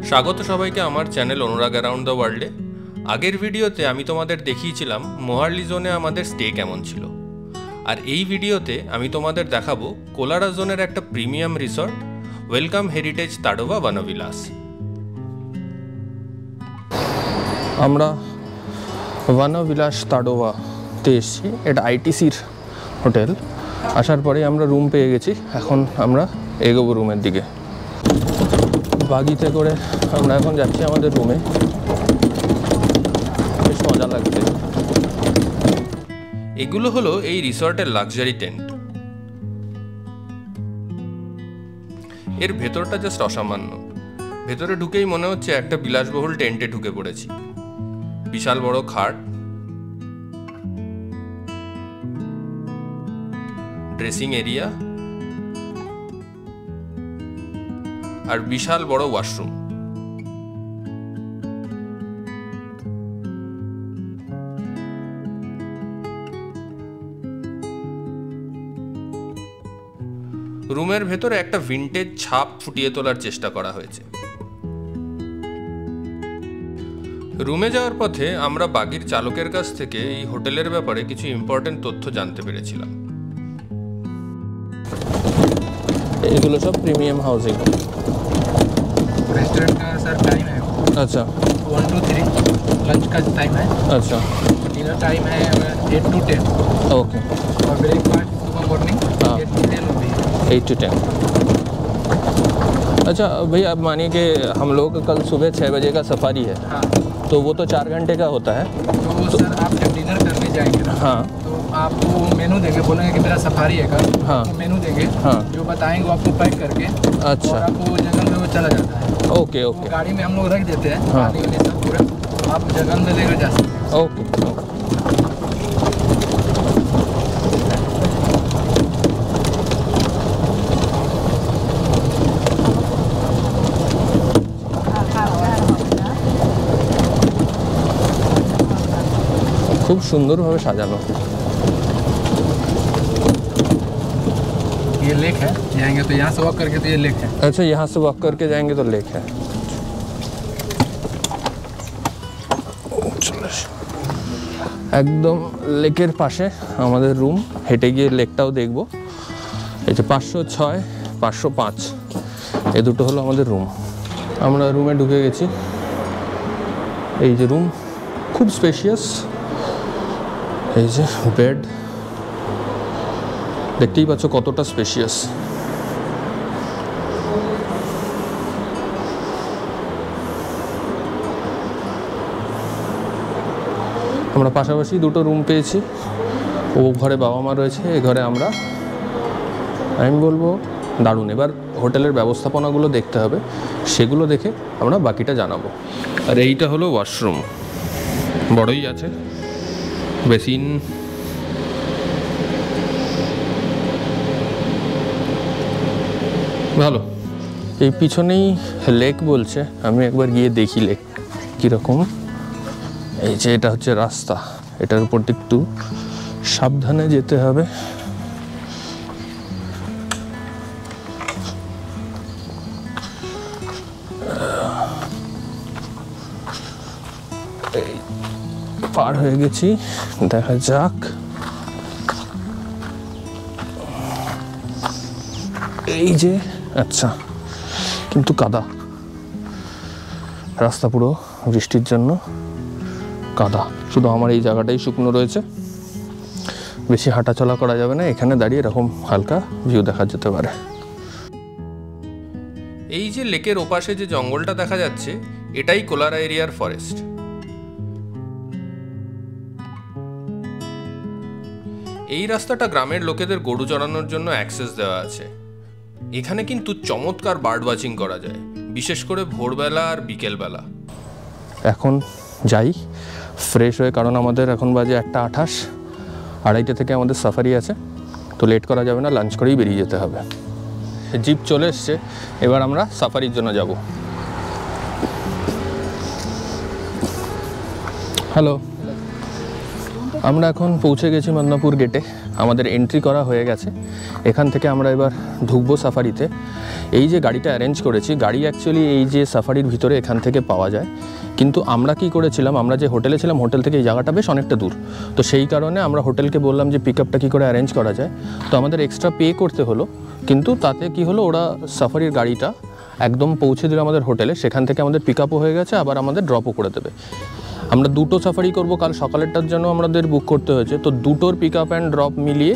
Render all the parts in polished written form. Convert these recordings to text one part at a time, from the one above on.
স্বাগত সবাইকে আমার চ্যানেল অনুরাগ অ্যারাউন্ড দ্য ওয়ার্ল্ডে। আগের ভিডিওতে আমি তোমাদের দেখিয়েছিলাম মোহারলি জোনে আমাদের স্টে কেমন ছিল, আর এই ভিডিওতে আমি তোমাদের দেখাবো কোলারা জোনের একটা প্রিমিয়াম রিসর্ট ওয়েলকাম হেরিটেজ তাডোভা বনবিলাস। আমরা বনবিলাস তাডোভাতে এসেছি, এটা আইটিসির হোটেল। আসার পরে আমরা রুম পেয়ে গেছি, এখন আমরা এগোবো রুমের দিকে। বাগিতে করে আমরা এখন যাচ্ছি আমাদের রুমে। বেশ মজা লাগছে। এগুলো হলো এই রিসর্টের লাক্সারি টেন্ট। এর ভেতরটা জাস্ট অসামান্য। ভেতরে ঢুকেই মনে হচ্ছে একটা বিলাসবহুল টেন্টে ঢুকে পড়েছি। বিশাল বড় খাট, ড্রেসিং এরিয়া আর বিশাল বড় ওয়াশরুম। রুমের ভেতরে একটা ভিন্টেজ ছাপ ফুটিয়ে তোলার চেষ্টা করা হয়েছে। রুমে যাওয়ার পথে আমরা বাগির চালকের কাছ থেকে এই হোটেলের ব্যাপারে কিছু ইম্পর্টেন্ট তথ্য জানতে পেরেছিলাম। এগুলো সব প্রিমিয়াম হাউसिंग। रेस्टोरेंट का सर टाइम है। अच्छा 1 to 3 लंच का टाइम है। अच्छा डिनर टाइम है 8 to 10। ओके। और ब्रेकफास्ट सुबह मॉर्निंग 8 to 10 होती है। 8 to 10। अच्छा भैया, अब मानिए कि हम लोग कल सुबह 6 बजे का सफारी है। हाँ। तो वो तो 4 घंटे का होता है। तो सर आप जब डिनर करने जाएंगे ना, हाँ, तो आपको मेनू देंगे, बोलेंगे कि मेरा सफारी है कल। हाँ। तो मेनू देंगे, हाँ। जो बताएंगे वो आपको पैक करके, अच्छा। और आपको जंगल में वो चला जाता है। ओके वो ओके गाड़ी में हम लोग रख देते हैं, हाँ। पानी वानी सब पूरा, आप जंगल में लेकर जा सकते हैं। Okay okay. खूब सुंदरভাবে সাজানো। ये लेक है, जाएंगे तो यहाँ से वॉक करके तो ये लेक है। अच्छा, यहाँ से वॉक करके जाएंगे तो लेक है। একদম লেকের পাশে আমাদের রুম। হেঁটে গিয়ে লেকটাও দেখবো। এই যে 506, 505 এই দুটো হলো আমাদের রুম। আমরা রুমে ঢুকে গেছি। এই যে রুম, খুব স্পেশিয়াস। এই যে বেড, দেখতেই পাচ্ছ কতটা স্পেশিয়াস। আমরা পাশাপাশি দুটো রুম পেয়েছি। ও ঘরে বাবা মা রয়েছে, এ ঘরে আমরা। আমি বলবো দারুণ। এবার হোটেলের ব্যবস্থাপনাগুলো দেখতে হবে, সেগুলো দেখে আমরা বাকিটা জানাবো। আর এইটা হলো ওয়াশরুম, বড়ই আছে, বেসিন। ভালো। এই পিছনেই লেক বলছে, আমি একবার গিয়ে দেখি লেক কীরকম। এই যে এটা হচ্ছে রাস্তা, এটার উপর একটু সাবধানে যেতে হবে। এই পার হয়ে গেছি, দেখা যাক। এই যে, আচ্ছা, কিন্তু কাদা রাস্তা, পুরো বৃষ্টির জন্য কাদা। শুধু আমার এই জায়গাটাই শুকনো রয়েছে, বেশি হাঁটাচলা করা যাবে না। এখানে দাঁড়িয়ে এরকম হালকা ভিউ দেখা যেতে পারে। এই যে লেকের ওপাশে যে জঙ্গলটা দেখা যাচ্ছে, এটাই কোলারা এরিয়ার ফরেস্ট। এই রাস্তাটা গ্রামের লোকেদের গরু চড়ানোর জন্য অ্যাক্সেস দেওয়া আছে। এখানে কিন্তু চমৎকার বার্ড ওয়াচিং করা যায়, বিশেষ করে ভোরবেলা আর বিকেলবেলা। এখন যাই ফ্রেশ হয়ে, কারণ আমাদের এখন বাজে 1:28, 2:30 থেকে আমাদের সাফারি আছে। তো লেট করা যাবে না, লাঞ্চ করেই বেরিয়ে যেতে হবে। জিপ চলে এসছে, এবার আমরা সাফারির জন্য যাব। হ্যালো, আমরা এখন পৌঁছে গেছি মদনাপুর গেটে। আমাদের এন্ট্রি করা হয়ে গেছে। এখান থেকে আমরা এবার ঢুকবো সাফারিতে। এই যে গাড়িটা অ্যারেঞ্জ করেছি, গাড়ি অ্যাকচুয়ালি এই যে সাফারির ভিতরে এখান থেকে পাওয়া যায়, কিন্তু আমরা কি করেছিলাম, আমরা যে হোটেলে ছিলাম হোটেল থেকে এই জায়গাটা বেশ অনেকটা দূর, তো সেই কারণে আমরা হোটেলকে বললাম যে পিক আপটা কী করে অ্যারেঞ্জ করা যায়। তো আমাদের এক্সট্রা পে করতে হলো, কিন্তু তাতে কি হলো, ওরা সাফারির গাড়িটা একদম পৌঁছে দিল আমাদের হোটেলে, সেখান থেকে আমাদের পিক আপও হয়ে গেছে, আবার আমাদের ড্রপও করে দেবে। আমরা দুটো সাফারি করব, কাল সকালেরটার জন্য আমাদের বুক করতে হয়েছে, তো দুটোর পিক আপ অ্যান্ড ড্রপ মিলিয়ে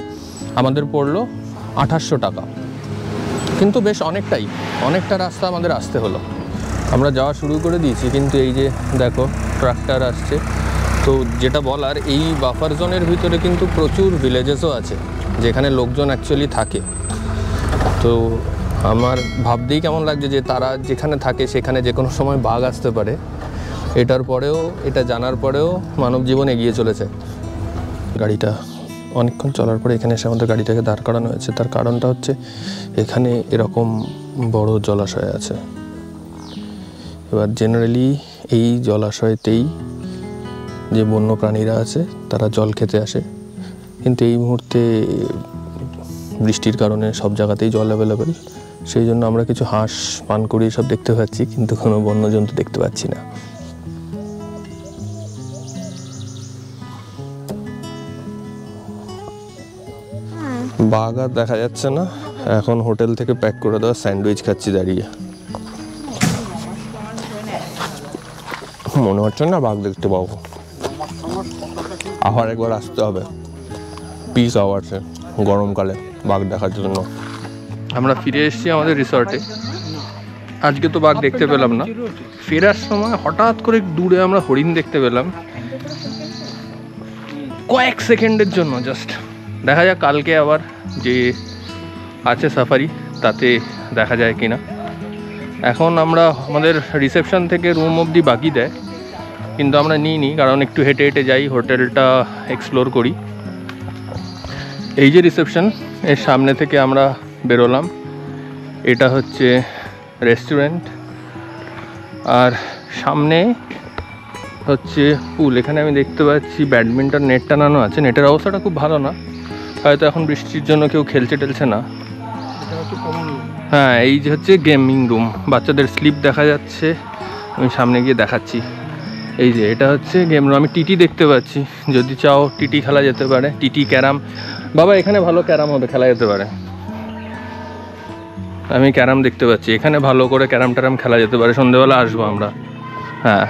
আমাদের পড়লো 2800 টাকা, কিন্তু বেশ অনেকটা রাস্তা আমাদের আসতে হলো। আমরা যাওয়া শুরু করে দিয়েছি, কিন্তু এই যে দেখো ট্রাক্টর আসছে। তো যেটা বলার, এই বাফার জোনের ভিতরে কিন্তু প্রচুর ভিলেজেসও আছে যেখানে লোকজন অ্যাকচুয়ালি থাকে। তো আমার ভাবতেই কেমন লাগছে যে তারা যেখানে থাকে সেখানে যে কোনো সময় বাঘ আসতে পারে। এটা জানার পরেও মানব জীবন এগিয়ে চলেছে। গাড়িটা অনেকক্ষণ চলার পরে এখানে এসে আমাদের গাড়িটাকে দাঁড় করানো হয়েছে। তার কারণটা হচ্ছে এখানে এরকম বড় জলাশয় আছে। এবার জেনারেলি এই জলাশয়তেই যে বন্য প্রাণীরা আছে তারা জল খেতে আসে, কিন্তু এই মুহূর্তে বৃষ্টির কারণে সব জায়গাতেই জল অ্যাভেলেবেল, সেই জন্য আমরা কিছু হাঁস, পানকুড়ি সব দেখতে পাচ্ছি, কিন্তু কোনো বন্যজন্তু দেখতে পাচ্ছি না। বাঘ আর দেখা যাচ্ছে না। এখন হোটেল থেকে প্যাক করে দেওয়া স্যান্ডউইচ খাচ্ছি দাঁড়িয়ে। মনে হচ্ছে না বাঘ দেখতে পাবো, আবার একবার আসতে হবে পিক আওয়ার্সে গরমকালে বাঘ দেখার জন্য। আমরা ফিরে এসেছি আমাদের রিসর্টে। আজকে তো বাঘ দেখতে পেলাম না, ফেরার সময় হঠাৎ করে দূরে আমরা হরিণ দেখতে পেলাম কয়েক সেকেন্ডের জন্য জাস্ট। দেখা যাক কালকে আবার যে আছে সাফারি তাতে দেখা যায় কিনা। এখন আমরা আমাদের রিসেপশন থেকে রুম অবধি বাকি দেয়, কিন্তু আমরা নিইনি, কারণ একটু হেঁটে হেঁটে যাই, হোটেলটা এক্সপ্লোর করি। এই যে রিসেপশন, এর সামনে থেকে আমরা বেরোলাম। এটা হচ্ছে রেস্টুরেন্ট, আর সামনে হচ্ছে পুল। এখানে আমি দেখতে পাচ্ছি ব্যাডমিন্টন নেট টানানো আছে। নেটের অবস্থাটা খুব ভালো না, হয়তো এখন বৃষ্টির জন্য কেউ খেলছে টেলছে না। হ্যাঁ, এই যে হচ্ছে গেমিং রুম, বাচ্চাদের স্লিপ দেখা যাচ্ছে। আমি সামনে গিয়ে দেখাচ্ছি। এই যে এটা হচ্ছে গেম রুম। আমি টিটি দেখতে পাচ্ছি, যদি চাও টিটি খেলা যেতে পারে। TT, carrom. বাবা এখানে ভালো ক্যারাম হবে, খেলা যেতে পারে। আমি ক্যারাম দেখতে পাচ্ছি, এখানে ভালো করে ক্যারাম ট্যারাম খেলা যেতে পারে। সন্ধ্যেবেলা আসবো আমরা। হ্যাঁ,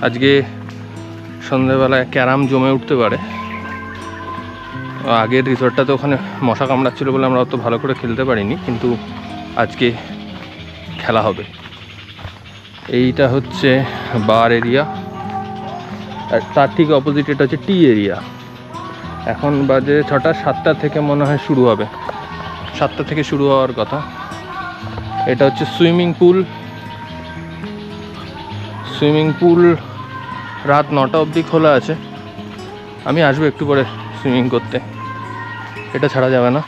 আজকে সন্ধ্যেবেলায় ক্যারাম জমে উঠতে পারে। আগের রিসর্টটাতে ওখানে মশা কামড়াচ্ছিল বলে আমরা অত ভালো করে খেলতে পারিনি, কিন্তু আজকে খেলা হবে। এইটা হচ্ছে বার এরিয়া, আর তার ঠিক অপোজিট এটা হচ্ছে টি এরিয়া। এখন বাজে 6টা, 7টা থেকে মনে হয় শুরু হবে, 7টা থেকে শুরু হওয়ার কথা। এটা হচ্ছে সুইমিং পুল। রাত 9টা অবধি খোলা আছে। আমি আসবো একটু পরে সুইমিং করতে, এটা ছাড়া যাবে না।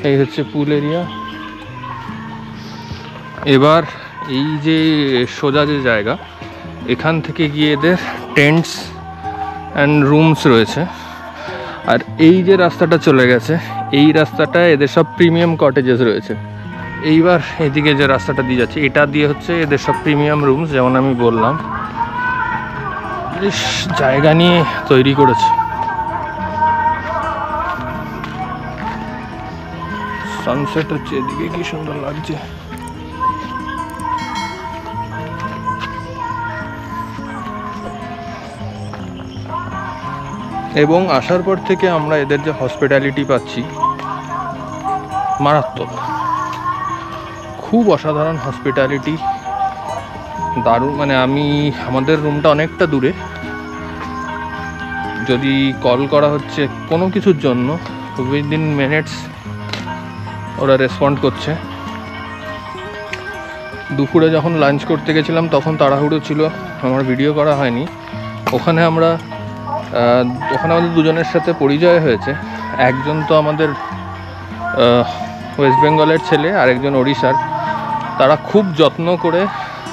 এই হচ্ছে পুল এরিয়া। এবার এই যে সোজা যে জায়গা, এখান থেকে গিয়ে এদের টেন্টস অ্যান্ড রুমস রয়েছে। আর এই যে রাস্তাটা চলে গেছে, এই রাস্তাটায় এদের সব প্রিমিয়াম কটেজেস রয়েছে। এইবার এদিকে যে রাস্তাটা দিয়ে যাচ্ছে, এটা দিয়ে হচ্ছে এদের সব প্রিমিয়াম রুমস। যেমন আমি বললাম, বেশ জায়গা নিয়ে তৈরি করেছে। সানসেট হচ্ছে এদিকে, কি সুন্দর লাগছে। এবং আসার পর থেকে আমরা এদের যে হসপিটালিটি পাচ্ছি, মারাত্মক, খুব অসাধারণ হসপিটালিটি, দারুণ। মানে আমাদের রুমটা অনেকটা দূরে, যদি কল করা হচ্ছে কোনো কিছুর জন্য উইদিন মিনিটস ওরা রেসপন্ড করছে। দুপুরে যখন লাঞ্চ করতে গেছিলাম তখন তাড়াহুড়ো ছিল, আমার ভিডিও করা হয়নি। ওখানে আমাদের দুজনের সাথে পরিচয় হয়েছে। একজন তো আমাদের ওয়েস্ট বেঙ্গলের ছেলে, আরেকজন ওড়িশার। তারা খুব যত্ন করে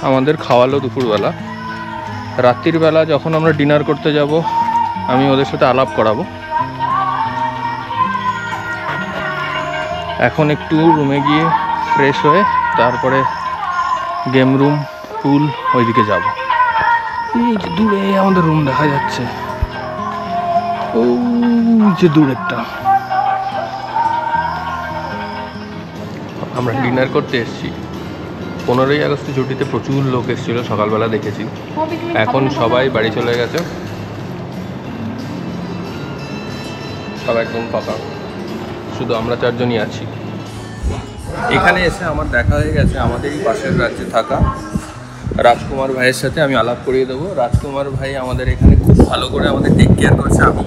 আমাদের খাওয়ালো দুপুরবেলা। রাত্রির বেলা যখন আমরা ডিনার করতে যাব, আমি ওদের সাথে আলাপ করাবো। এখন একটু রুমে গিয়ে ফ্রেশ হয়ে তারপরে গেম রুম পুল ওইদিকে যাব। এই যে দূরে আমাদের রুম দেখা যাচ্ছে, ও যে দূরেরটা। আমরা ডিনার করতে এসেছি। 15ই আগস্ট ছুটিতে প্রচুর লোক এসেছিল, সকালবেলা দেখেছি। এখন সবাই বাড়ি চলে গেছে, সব একদম ফাঁকা, শুধু আমরা 4 জনই আছি। এখানে এসে আমার দেখা হয়ে গেছে আমাদেরই পাশের রাজ্যে থাকা রাজকুমার ভাইয়ের সাথে। আমি আলাপ করিয়ে দেবো। রাজকুমার ভাই আমাদের এখানে খুব ভালো করে আমাদের টেক কেয়ার করছে। আমি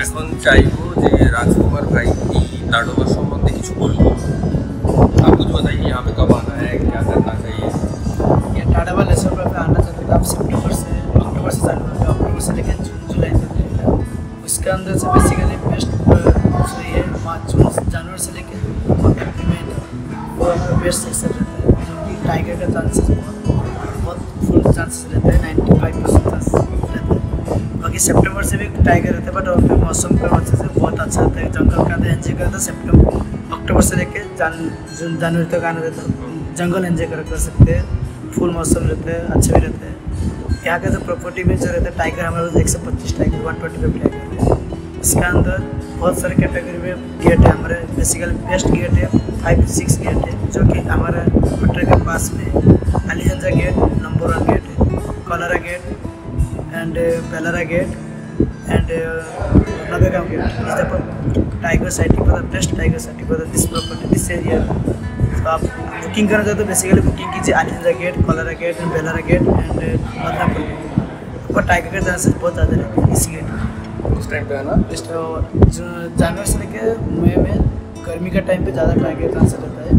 এখন চাইবো যে রাजकुमार भाई की लाडोबा संबंधी কিছু বলবো। आप कुछ बताइए, यहाँ पे कब आना है, क्या करना चाहिए? ये लाडोबा लेसर पे आना चाहिए। आप अक्टूबर से चालू होगा, अक्टूबर से लेकर जून जुलाई तक रहेगा। उसके अंदर से बेसिकली बेस्ट ये मार्च जून जनवरी से लेकर अप्रैल में वो हमारा बेस्ट सेक्शन रहता है, जो कि टाइगर का चांसेस बहुत फुल चांसेस रहता है, 95% चांसेस रहता है। बाकी सितंबर से भी टाइगर रहता है, बट वहाँ पे मौसम का वजह से बहुत अच्छा रहता है। जंगल का अंदर एंजॉय करता है। अक्टूबर से लेकर जून जनवरी तक आना रहता है, जंगल एंजॉय कर सकते हैं। फुल मौसम रहता है, अच्छा भी रहता है। यहाँ का जो प्रॉपर्टी में जो रहता है टाइगर हमारे 125 टाइगर 125 टाइगर है। इसके अंदर बहुत सारे कैटेगरी में गेट है। हमारे बेसिकली बेस्ट गेट है 5-6 गेट है, जो कि हमारे होटल के पास में अलीगंजा गेट नंबर 1 गेट है, Kolara gate and Belara gate and Navegaon gate. Is the tiger sighting for the best tiger sighting for this property this area. तो आप बुकिंग करना चाहते हो बेसिकली बुकिंग कीजिए Aliganja gate, Kolara gate and Belara gate and Badnapur. आपको टाइगर के chances बहुत ज़्यादा रहते हैं इस गेट में। उस टाइम पे है ना, इस जनवरी से लेकर मई में गर्मी का टाइम पे ज़्यादा टाइगर चांसेस रहता है,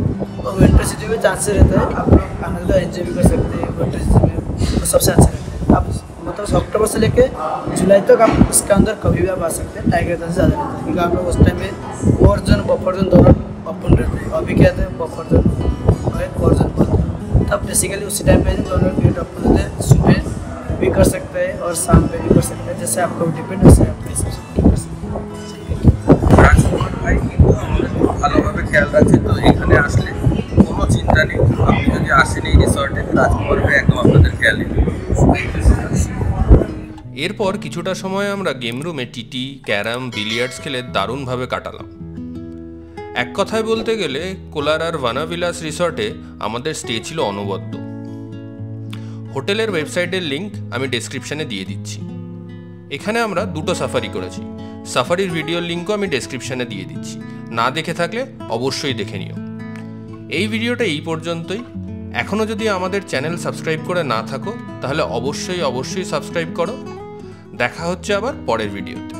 और विंटर सीजन में चांसेस रहता है। आप लोग आनंद एंजॉय भी कर सकते हैं विंटर सीजन में, तो सबसे अच्छा रहता है। आप मतलब अक्टूबर से लेकर जुलाई तक आप इसके अंदर कभी भी आप आ सकते हैं। टाइगर चांसेस ज़्यादा रहता है क्योंकि आप लोग उस टाइम में और जोन बफर जोन दोनों ओपन रहते हैं। अभी क्या रहते हैं बफर जोन और जोन बंद, तब बेसिकली उसी टाइम पे दोनों गेट ओपन रहते हैं। सुबह भी कर सकते हैं और शाम पे भी कर सकते हैं, जैसे आपको डिपेंड वैसे आप कैसे कर सकते हैं। রাজকুমার ভাই কিন্তু আমাদের খুব ভালোভাবে খেয়াল রাখছে। তো এখানে আসলে কোনো চিন্তা নেই, আপনি যদি আসেন এই রিসর্টে রাজকুমার ভাই একদম আপনাদের খেয়াল নেবেন। এরপর কিছুটা সময় আমরা গেম রুমে টিটি, ক্যারাম, বিলিয়ার্ডস খেলে দারুণভাবে কাটালাম। এক কথায় বলতে গেলে কোলারার ভানাবিলাস রিসর্টে আমাদের স্টে ছিল অনবদ্য। হোটেলের ওয়েবসাইটের লিঙ্ক আমি ডেসক্রিপশানে দিয়ে দিচ্ছি। এখানে আমরা 2টো সাফারি করেছি, সাফারির ভিডিওর লিঙ্কও আমি ডেসক্রিপশানে দিয়ে দিচ্ছি, না দেখে থাকলে অবশ্যই দেখে নিও। এই ভিডিওটা এই পর্যন্তই। এখনও যদি আমাদের চ্যানেল সাবস্ক্রাইব করে না থাকো তাহলে অবশ্যই সাবস্ক্রাইব করো। দেখা হচ্ছে আবার পরের ভিডিওতে।